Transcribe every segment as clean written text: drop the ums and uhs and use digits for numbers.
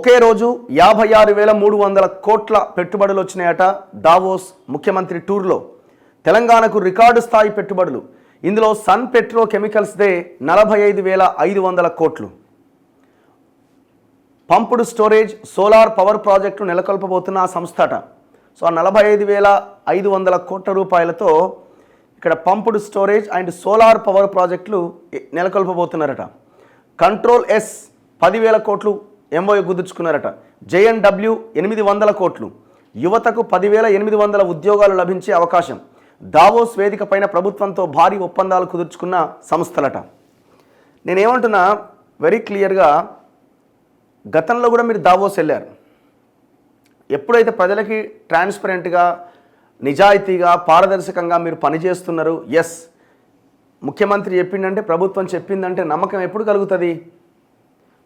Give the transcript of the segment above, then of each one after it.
ఒకే రోజు 56,300 కోట్ల పెట్టుబడులు వచ్చినాయట దావోస్ ముఖ్యమంత్రి టూర్లో. తెలంగాణకు రికార్డు స్థాయి పెట్టుబడులు. ఇందులో సన్ పెట్రో కెమికల్స్దే 45,500 కోట్లు. పంపుడు స్టోరేజ్ సోలార్ పవర్ ప్రాజెక్టు నెలకొల్పబోతున్న ఆ సంస్థట. సో ఆ 45,500 కోట్ల రూపాయలతో ఇక్కడ పంపుడు స్టోరేజ్ అండ్ సోలార్ పవర్ ప్రాజెక్టులు నెలకొల్పబోతున్నారట. కంట్రోల్ ఎస్ 10,000 కోట్లు ఎంఓయూ కుదుర్చుకున్నారట. జేఎన్డబ్ల్యూ 800 కోట్లు. యువతకు 10,800 ఉద్యోగాలు లభించే అవకాశం. దావోస్ వేదిక పైన ప్రభుత్వంతో భారీ ఒప్పందాలు కుదుర్చుకున్న సంస్థలట. నేనేమంటున్నా వెరీ క్లియర్గా, గతంలో కూడా మీరు దావోస్ వెళ్ళారు. ఎప్పుడైతే ప్రజలకి ట్రాన్స్పరెంట్గా, నిజాయితీగా, పారదర్శకంగా మీరు పనిచేస్తున్నారు, ఎస్ ముఖ్యమంత్రి చెప్పిందంటే, ప్రభుత్వం చెప్పిందంటే నమ్మకం ఎప్పుడు కలుగుతుంది?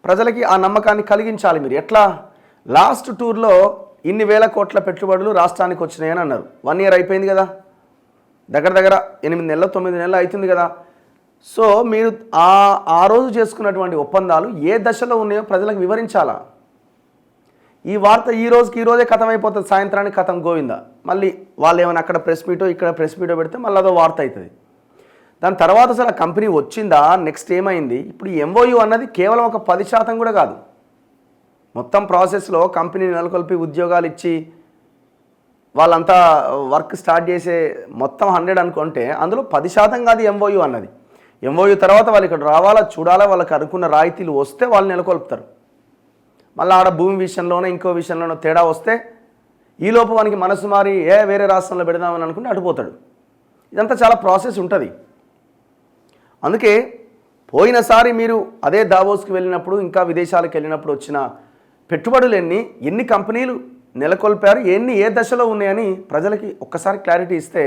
ప్రజలకి ఆ నమ్మకాన్ని కలిగించాలి మీరు. ఎట్లా? లాస్ట్ టూర్లో ఇన్ని వేల కోట్ల పెట్టుబడులు రాష్ట్రానికి వచ్చినాయని అన్నారు. 1 ఇయర్ అయిపోయింది కదా, దగ్గర 8 నెలలు 9 నెలలు అవుతుంది కదా. సో మీరు ఆ రోజు చేసుకున్నటువంటి ఒప్పందాలు ఏ దశలో ఉన్నాయో ప్రజలకు వివరించాలా. ఈ వార్త ఈ రోజే కథం అయిపోతుంది, సాయంత్రానికి కథం గోవిందా. మళ్ళీ వాళ్ళు ఏమైనా అక్కడ ప్రెస్ మీటో ఇక్కడ ప్రెస్ మీటో పెడితే మళ్ళీ అదో వార్త అవుతుంది. దాని తర్వాత అసలు ఆ కంపెనీ వచ్చిందా, నెక్స్ట్ ఏమైంది? ఇప్పుడు ఎంఓయూ అన్నది కేవలం ఒక 10% కూడా కాదు. మొత్తం ప్రాసెస్లో కంపెనీని నెలకొల్పి ఉద్యోగాలు ఇచ్చి వాళ్ళంతా వర్క్ స్టార్ట్ చేసే మొత్తం 100 అనుకుంటే అందులో 10% కాదు ఎంఓయూ అన్నది. ఎంఓయూ తర్వాత వాళ్ళు ఇక్కడ రావాలా, చూడాలా, వాళ్ళకి అనుకున్న రాయితీలు వస్తే వాళ్ళు నెలకొల్పుతారు. మళ్ళీ ఆడ భూమి విషయంలోనో ఇంకో విషయంలోనో తేడా వస్తే ఈలోపు వానికి మనసు మారి వేరే రాష్ట్రంలో పెడదామని అనుకుంటే అటుపోతాడు. ఇదంతా చాలా ప్రాసెస్ ఉంటుంది. అందుకే పోయినసారి మీరు అదే దావోస్కి వెళ్ళినప్పుడు, ఇంకా విదేశాలకు వెళ్ళినప్పుడు వచ్చిన పెట్టుబడులు ఎన్ని కంపెనీలు నెలకొల్పారు, ఏ దశలో ఉన్నాయని ప్రజలకి ఒక్కసారి క్లారిటీ ఇస్తే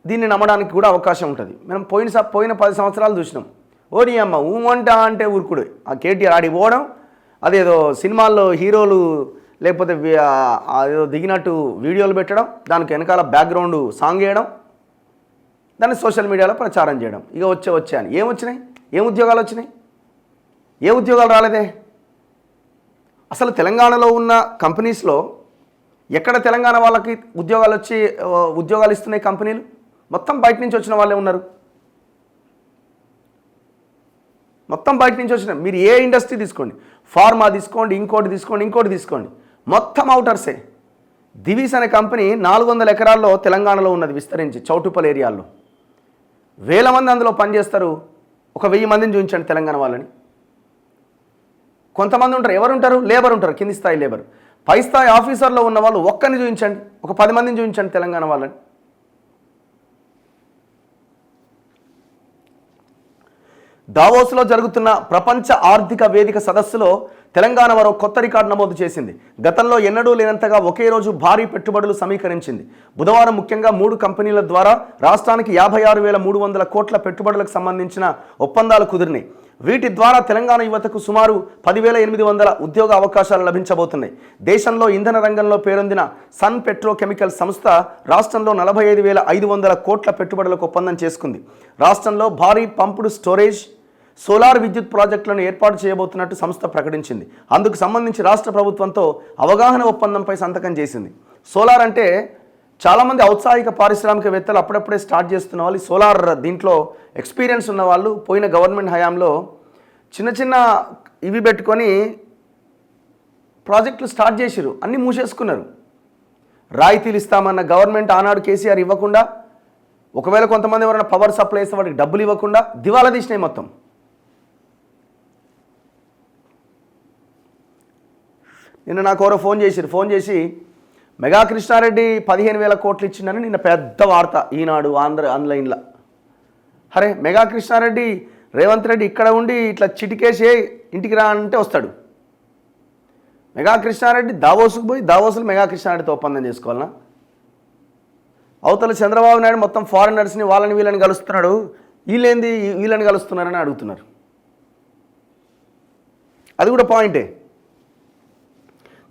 దీన్ని నమ్మడానికి కూడా అవకాశం ఉంటుంది. మనం పోయిన 10 సంవత్సరాలు చూసినాం. ఓరి అమ్మ ఊమంట అంటే ఊరుకుడు. ఆ కేటీఆర్ ఆడికి పోవడం, అదేదో సినిమాల్లో హీరోలు లేకపోతే ఏదో దిగినట్టు వీడియోలు పెట్టడం, దానికి వెనకాల బ్యాక్గ్రౌండ్ సాంగ్ వేయడం, దాన్ని సోషల్ మీడియాలో ప్రచారం చేయడం. ఇక వచ్చే అని ఏమొచ్చినాయి? ఏం ఉద్యోగాలు వచ్చినాయి? ఏ ఉద్యోగాలు రాలేదే? అసలు తెలంగాణలో ఉన్న కంపెనీస్లో ఎక్కడ తెలంగాణ వాళ్ళకి ఉద్యోగాలు ఇస్తున్నాయి కంపెనీలు? మొత్తం బయట నుంచి వచ్చిన వాళ్ళే ఉన్నారు. మొత్తం బయట నుంచి వచ్చిన మీరు ఏ ఇండస్ట్రీ తీసుకోండి, ఫార్మా తీసుకోండి, ఇంకోటి తీసుకోండి, మొత్తం అవుటర్సే. దివీస్ అనే కంపెనీ 400 ఎకరాల్లో తెలంగాణలో ఉన్నది, విస్తరించి చౌటుపల్ ఏరియాల్లో. 1000 మంది అందులో పనిచేస్తారు. ఒక 1000 మందిని చూపించండి తెలంగాణ వాళ్ళని. కొంతమంది ఉంటారు, ఎవరుంటారు? లేబర్ ఉంటారు, కింది స్థాయి లేబర్. పై స్థాయి ఆఫీసర్లో ఉన్న వాళ్ళు ఒక్కరిని చూపించండి, ఒక 10 మందిని చూపించండి తెలంగాణ వాళ్ళని. దావోస్లో జరుగుతున్న ప్రపంచ ఆర్థిక వేదిక సదస్సులో తెలంగాణ మరో కొత్త రికార్డు నమోదు చేసింది. గతంలో ఎన్నడూ లేనంతగా ఒకే రోజు భారీ పెట్టుబడులు సమీకరించింది. బుధవారం ముఖ్యంగా 3 కంపెనీల ద్వారా రాష్ట్రానికి 56,300 కోట్ల పెట్టుబడులకు సంబంధించిన ఒప్పందాలు కుదిరినాయి. వీటి ద్వారా తెలంగాణ యువతకు సుమారు 10,800 ఉద్యోగ అవకాశాలు లభించబోతున్నాయి. దేశంలో ఇంధన రంగంలో పేరొందిన సన్ పెట్రో కెమికల్స్ సంస్థ రాష్ట్రంలో 45,500 కోట్ల పెట్టుబడులకు ఒప్పందం చేసుకుంది. రాష్ట్రంలో భారీ పంపుడు స్టోరేజ్, సోలార్ విద్యుత్ ప్రాజెక్టులను ఏర్పాటు చేయబోతున్నట్టు సంస్థ ప్రకటించింది. అందుకు సంబంధించి రాష్ట్ర ప్రభుత్వంతో అవగాహన ఒప్పందంపై సంతకం చేసింది. సోలార్ అంటే చాలామంది ఔత్సాహిక పారిశ్రామికవేత్తలు అప్పుడప్పుడే స్టార్ట్ చేస్తున్న వాళ్ళు, సోలార్ దీంట్లో ఎక్స్పీరియన్స్ ఉన్న వాళ్ళు పోయిన గవర్నమెంట్ హయాంలో చిన్న ఇవి పెట్టుకొని ప్రాజెక్టులు స్టార్ట్ చేసిరు, అన్నీ మూసేసుకున్నారు. రాయితీలు ఇస్తామన్న గవర్నమెంట్ ఆనాడు కేసీఆర్ ఇవ్వకుండా, ఒకవేళ కొంతమంది ఎవరైనా పవర్ సప్లై ఇస్తే వాటికి డబ్బులు ఇవ్వకుండా దివాలా తీసినాయి మొత్తం. నిన్న నాకు ఎవరో ఫోన్ చేసి మెగా కృష్ణారెడ్డి 15,000 కోట్లు ఇచ్చిందని నిన్న పెద్ద వార్త ఈనాడు ఆన్లైన్లో. అరే మెగా కృష్ణారెడ్డి రేవంత్ రెడ్డి ఇక్కడ ఉండి ఇట్లా చిటికేసి ఇంటికి రా అంటే వస్తాడు. మెగా కృష్ణారెడ్డి దావోసుకు పోయి దావోసులు మెగా కృష్ణారెడ్డితో ఒప్పందం చేసుకోవాలన్నా? అవతల చంద్రబాబు నాయుడు మొత్తం ఫారినర్స్ని వాళ్ళని వీళ్ళని కలుస్తున్నాడు, వీళ్ళని కలుస్తున్నారని అడుగుతున్నారు. అది కూడా పాయింటే.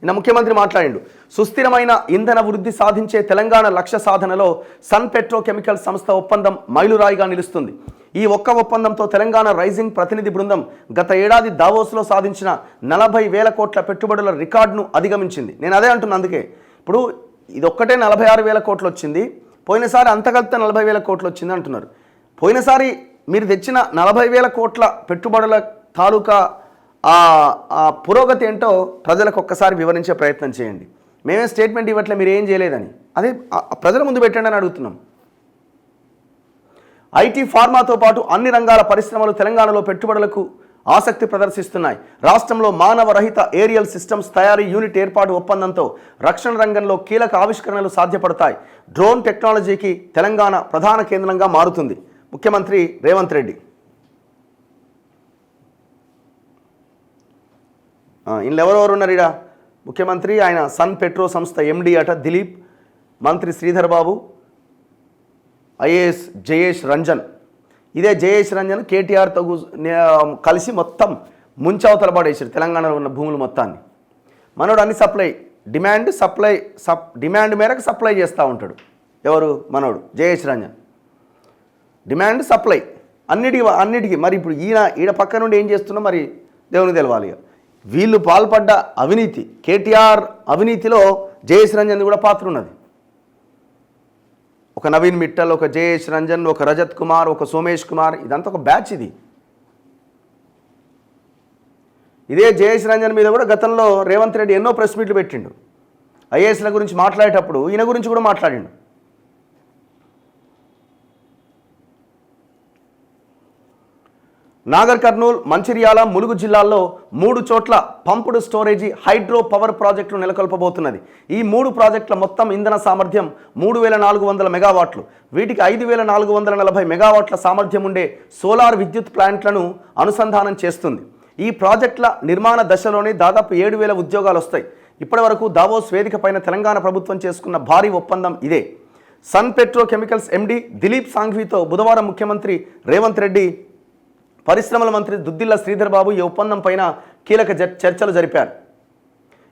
నిన్న ముఖ్యమంత్రి మాట్లాడిండు. సుస్థిరమైన ఇంధన వృద్ధి సాధించే తెలంగాణ లక్ష్య సాధనలో సన్ పెట్రో కెమికల్స్ సంస్థ ఒప్పందం మైలురాయిగా నిలుస్తుంది. ఈ ఒక్క ఒప్పందంతో తెలంగాణ రైజింగ్ ప్రతినిధి బృందం గత ఏడాది దావోస్లో సాధించిన 40,000 కోట్ల పెట్టుబడుల రికార్డును అధిగమించింది. నేను అదే అంటున్నా. అందుకే ఇప్పుడు ఇదొక్కటే 46,000 కోట్లు వచ్చింది, పోయినసారి అంతకలితే 40,000 కోట్లు వచ్చింది అంటున్నారు. పోయినసారి మీరు తెచ్చిన 40,000 కోట్ల పెట్టుబడుల తాలూకా పురోగతి ఏంటో ప్రజలకు ఒక్కసారి వివరించే ప్రయత్నం చేయండి. మేమే స్టేట్మెంట్ ఇవ్వట్లే, మీరు ఏం చేయలేదని. అదే ప్రజల ముందు పెట్టండి అని అడుగుతున్నాం. ఐటీ, ఫార్మాతో పాటు అన్ని రంగాల పరిశ్రమలు తెలంగాణలో పెట్టుబడులకు ఆసక్తి ప్రదర్శిస్తున్నాయి. రాష్ట్రంలో మానవ రహిత ఏరియల్ సిస్టమ్స్ తయారీ యూనిట్ ఏర్పాటు ఒప్పందంతో రక్షణ రంగంలో కీలక ఆవిష్కరణలు సాధ్యపడతాయి. డ్రోన్ టెక్నాలజీకి తెలంగాణ ప్రధాన కేంద్రంగా మారుతుంది. ముఖ్యమంత్రి రేవంత్ రెడ్డి. ఇందులో ఎవరెవరు ఉన్నారు? ఇడా ముఖ్యమంత్రి, ఆయన సన్ పెట్రో సంస్థ ఎండి అట దిలీప్, మంత్రి శ్రీధర్ బాబు, ఐఏఎస్ జయేష్ రంజన్. ఇదే జయేష్ రంజన్ కేటీఆర్తో కలిసి మొత్తం ముంచవతల పడేసారు తెలంగాణలో ఉన్న భూములు మొత్తాన్ని. మనోడు అన్ని డిమాండ్ మేరకు సప్లై చేస్తూ ఉంటాడు. ఎవరు? మనోడు జయేష్ రంజన్. డిమాండ్ సప్లై అన్నిటికీ. మరి ఇప్పుడు ఈయన పక్క నుండి ఏం చేస్తున్నా మరి దేవునికి తెలవాలి. వీళ్ళు పాల్పడ్డ అవినీతి, కేటీఆర్ అవినీతిలో జయేష్ రంజన్ కూడా పాత్ర ఉన్నది. ఒక నవీన్ మిట్టల్, ఒక జయేష్ రంజన్, ఒక రజత్ కుమార్, ఒక సోమేష్ కుమార్, ఇదంతా ఒక బ్యాచ్. ఇదే జయేష్ రంజన్ మీద కూడా గతంలో రేవంత్ రెడ్డి ఎన్నో ప్రెస్ మీట్లు పెట్టిండు. ఐఏఎస్ల గురించి మాట్లాడేటప్పుడు ఈయన గురించి కూడా మాట్లాడిండు. నాగర్ కర్నూల్, మంచిర్యాల, ములుగు జిల్లాల్లో 3 చోట్ల పంపుడు స్టోరేజీ హైడ్రో పవర్ ప్రాజెక్టులు నెలకొల్పబోతున్నది. ఈ 3 ప్రాజెక్టుల మొత్తం ఇంధన సామర్థ్యం 3,400 మెగావాట్లు. వీటికి 5,440 మెగావాట్ల సామర్థ్యం ఉండే సోలార్ విద్యుత్ ప్లాంట్లను అనుసంధానం చేస్తుంది. ఈ ప్రాజెక్టుల నిర్మాణ దశలోనే దాదాపు 7,000 ఉద్యోగాలు వస్తాయి. ఇప్పటి వరకు దావోస్ వేదిక పైన తెలంగాణ ప్రభుత్వం చేసుకున్న భారీ ఒప్పందం ఇదే. సన్ పెట్రో కెమికల్స్ ఎండి దిలీప్ సాంఘ్వీతో బుధవారం ముఖ్యమంత్రి రేవంత్ రెడ్డి, పరిశ్రమల మంత్రి దుద్దిల్ల శ్రీధర్ బాబు ఈ ఒప్పందం పైన కీలక చర్చలు జరిపారు.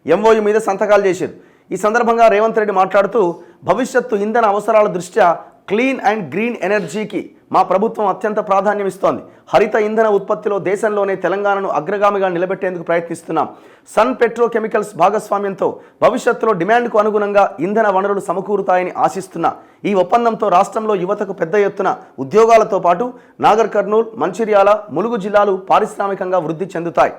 ఎంఓయు మీద సంతకాలు చేశారు. ఈ సందర్భంగా రేవంత్ రెడ్డి మాట్లాడుతూ, భవిష్యత్తు ఇంధన అవసరాల దృష్ట్యా క్లీన్ అండ్ గ్రీన్ ఎనర్జీకి మా ప్రభుత్వం అత్యంత ప్రాధాన్యం ఇస్తోంది. హరిత ఇంధన ఉత్పత్తిలో దేశంలోనే తెలంగాణను అగ్రగామిగా నిలబెట్టేందుకు ప్రయత్నిస్తున్నాం. సన్ పెట్రో కెమికల్స్ భాగస్వామ్యంతో భవిష్యత్తులో డిమాండ్కు అనుగుణంగా ఇంధన వనరులు సమకూరుతాయని ఆశిస్తున్నా. ఈ ఒప్పందంతో రాష్ట్రంలో యువతకు పెద్ద ఎత్తున ఉద్యోగాలతో పాటు నాగర్ కర్నూల్, మంచిర్యాల, ములుగు జిల్లాలు పారిశ్రామికంగా వృద్ధి చెందుతాయి.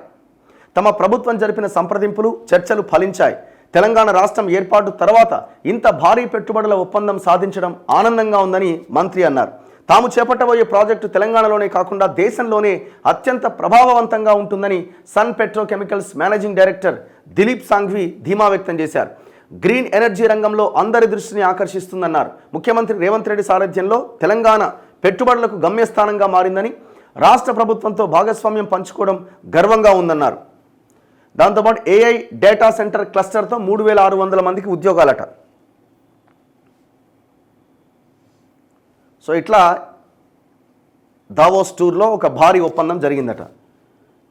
తమ ప్రభుత్వం జరిపిన సంప్రదింపులు, చర్చలు ఫలించాయి. తెలంగాణ రాష్ట్రం ఏర్పాటు తర్వాత ఇంత భారీ పెట్టుబడుల ఒప్పందం సాధించడం ఆనందంగా ఉందని మంత్రి అన్నారు. తాము చేపట్టబోయే ప్రాజెక్టు తెలంగాణలోనే కాకుండా దేశంలోనే అత్యంత ప్రభావవంతంగా ఉంటుందని Sun petrochemicals managing director Dilip Sanghvi ధీమా వ్యక్తం చేశారు. గ్రీన్ ఎనర్జీ రంగంలో అందరి దృష్టిని ఆకర్షిస్తుందన్నారు. ముఖ్యమంత్రి రేవంత్ రెడ్డి సారథ్యంలో తెలంగాణ పెట్టుబడులకు గమ్యస్థానంగా మారిందని, రాష్ట్ర ప్రభుత్వంతో భాగస్వామ్యం పంచుకోవడం గర్వంగా ఉందన్నారు. దాంతోపాటు ఏఐ డేటా సెంటర్ క్లస్టర్తో 3,600 మందికి ఉద్యోగాలట. సో ఇట్లా దావోస్ టూర్లో ఒక భారీ ఒప్పందం జరిగిందట.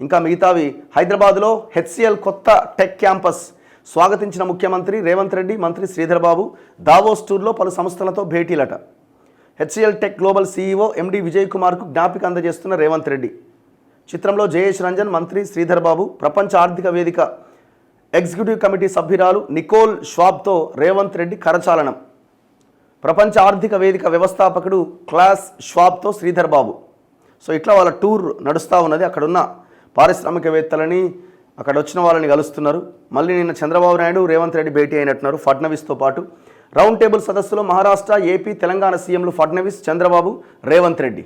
ఇంకా మిగతావి హైదరాబాద్లో హెచ్సిఎల్ కొత్త టెక్ క్యాంపస్ స్వాగతించిన ముఖ్యమంత్రి రేవంత్ రెడ్డి, మంత్రి శ్రీధర్ బాబు దావోస్ టూర్లో పలు సంస్థలతో భేటీలట. HCL tech global CEO MD Vijay కుమార్కు జ్ఞాపిక అందజేస్తున్న రేవంత్ రెడ్డి. చిత్రంలో జయేష్ రంజన్, మంత్రి శ్రీధర్ బాబు, ప్రపంచ ఆర్థిక వేదిక ఎగ్జిక్యూటివ్ కమిటీ సభ్యురాలు నికోల్ ష్వాబ్తో రేవంత్ రెడ్డి కరచాలనం. ప్రపంచ ఆర్థిక వేదిక వ్యవస్థాపకుడు క్లాస్ ష్వాబ్తో శ్రీధర్ బాబు. సో ఇట్లా వాళ్ళ టూర్ నడుస్తూ ఉన్నది. అక్కడున్న పారిశ్రామికవేత్తలని, అక్కడ వచ్చిన వాళ్ళని కలుస్తున్నారు. మళ్ళీ నిన్న చంద్రబాబు నాయుడు, రేవంత్ రెడ్డి భేటీ అయినట్టున్నారు ఫడ్నవీస్తో పాటు. రౌండ్ టేబుల్ సదస్సులో మహారాష్ట్ర, ఏపీ, తెలంగాణ సీఎంలు ఫడ్నవీస్, చంద్రబాబు, రేవంత్ రెడ్డి.